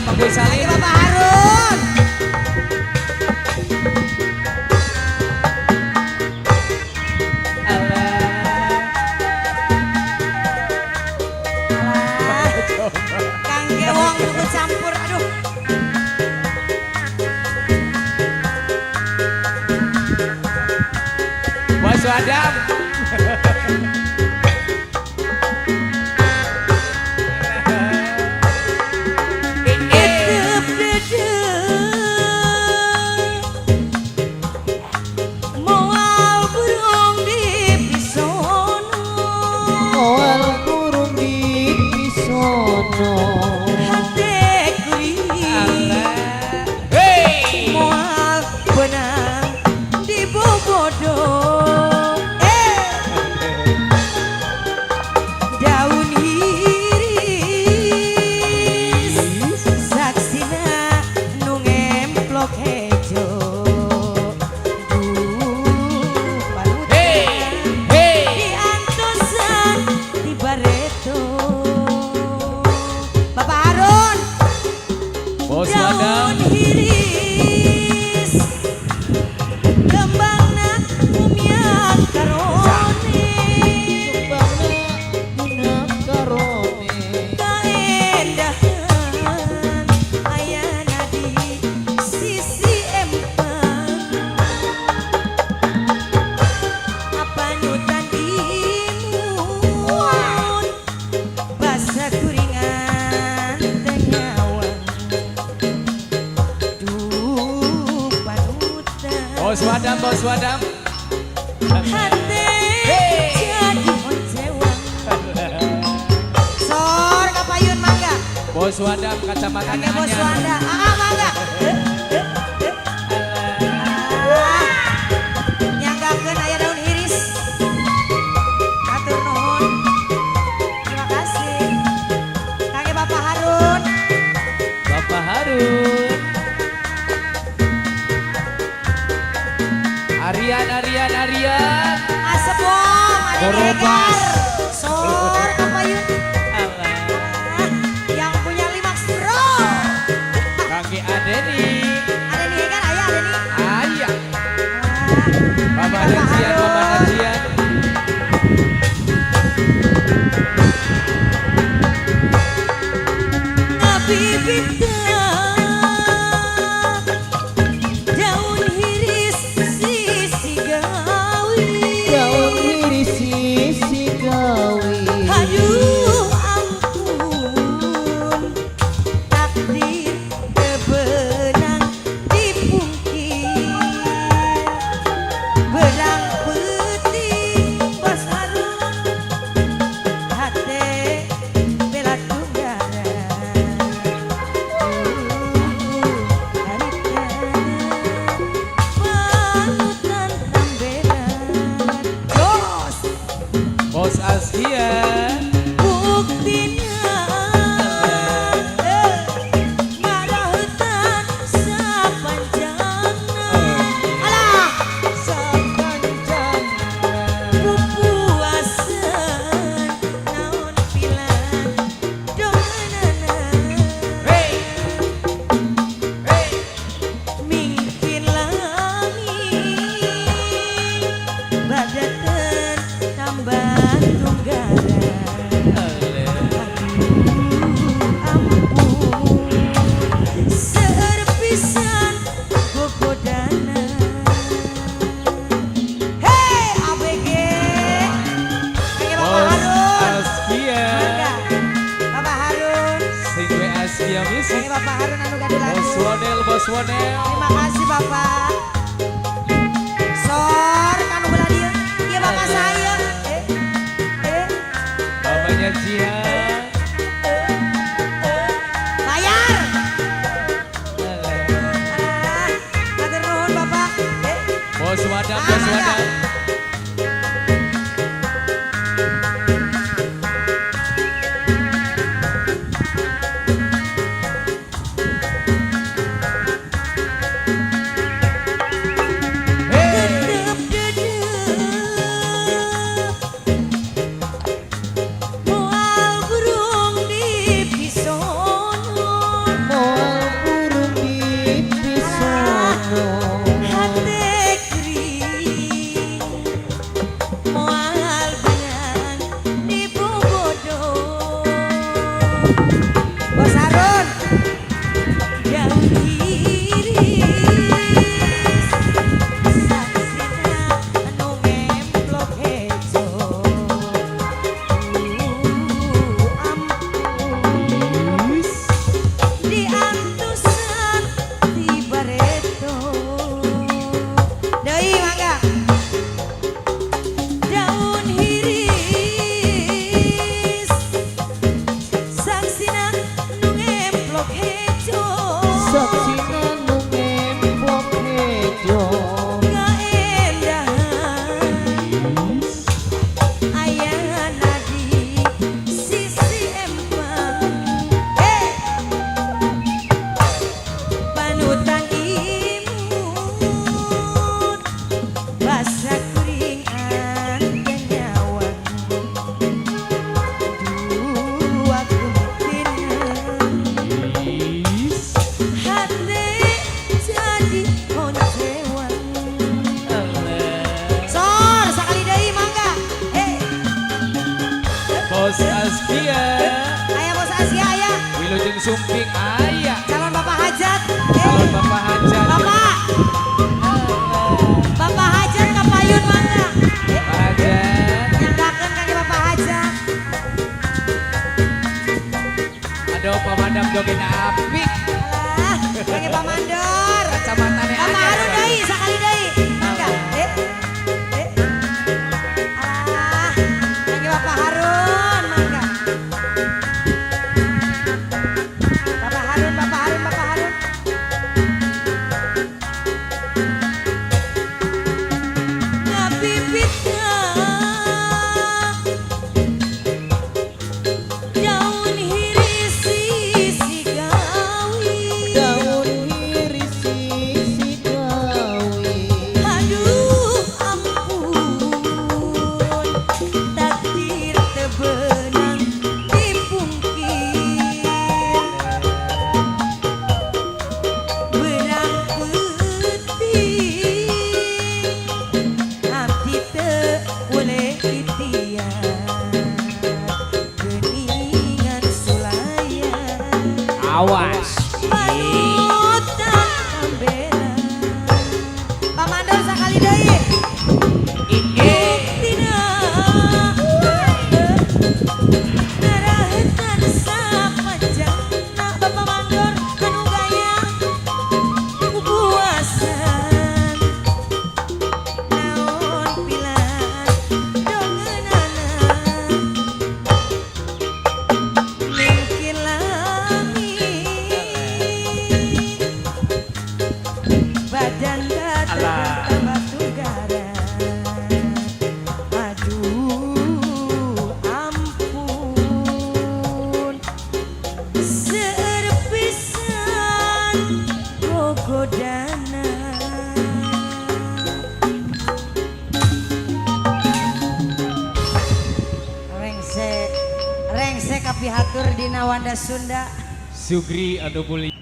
Pak Boy Salim. Bapak Harun. Kang Gewong ikut campur, aduh. Bos Wadam. Bos Wadam. Hati jadi moncewang. Sor kapayun mangga. Bos Wadam kacamata Oke Bos Wanda. Mangga. Nyanggakeun aya daun iris. Matur nuhun. Terima kasih. Kangge Bapak Harun. Bapak Harun. Arian. Asebom, ada Egar. Sor, kapayun. Yang punya Limax Pro. Kaki Adeni. Adeni Egar, ayah Adeni. Ayah. Bapak Najian. Ngabibit Bos Asia. Buktinya marahutan sapanjangna. Alah sapanjangna pupuasan naon pilan donganana. Mingkin langit badaten tambah Bapak Harun anu gade lagu. Bos Wonel. Terima kasih Bapak. Sor kanu belah dia. Iya Bapak saya. Bapaknya Jihan. Bayar. Matur nuhun Bapak. Bos Wadam. Bos Askia. Ayah bos Asia ayah. Wilujeng Sumping ayah. Calon bapak hajat. Calon Bapak Hajat. Bapak. Bapak hajat kapayun mangga. Bapak Hajat. Nyangkakeun kaki bapak hajat. Aduh pemadam joget apik. Alah, kaki Pak Mandor. Kacamatane Bapak anyar. Harun deui sakali deui. Mangga. Alah, kaki Bapak Harun mangga. Bapak Harun, Bapak Harun, Bapak Harun. Ngabibitna daun hirisi si gawi. Aduh ampun, takdir teu beunang dipungkir. Beurang peuting abdi teu boleh ditiang. Geuningan sulayan Awas. panutan kambela. Pak Mandor sakali deui. Buktina narahetan sapanjangna Bapak Mandor anu gaya pupuasan. Naon pilan dongeunana mungkin badan Alah. datang batu gara. Aduh ampun, seueur pisan gogodana. Rengse kapihatur dina Wanda Sunda. Sugri anu mulia.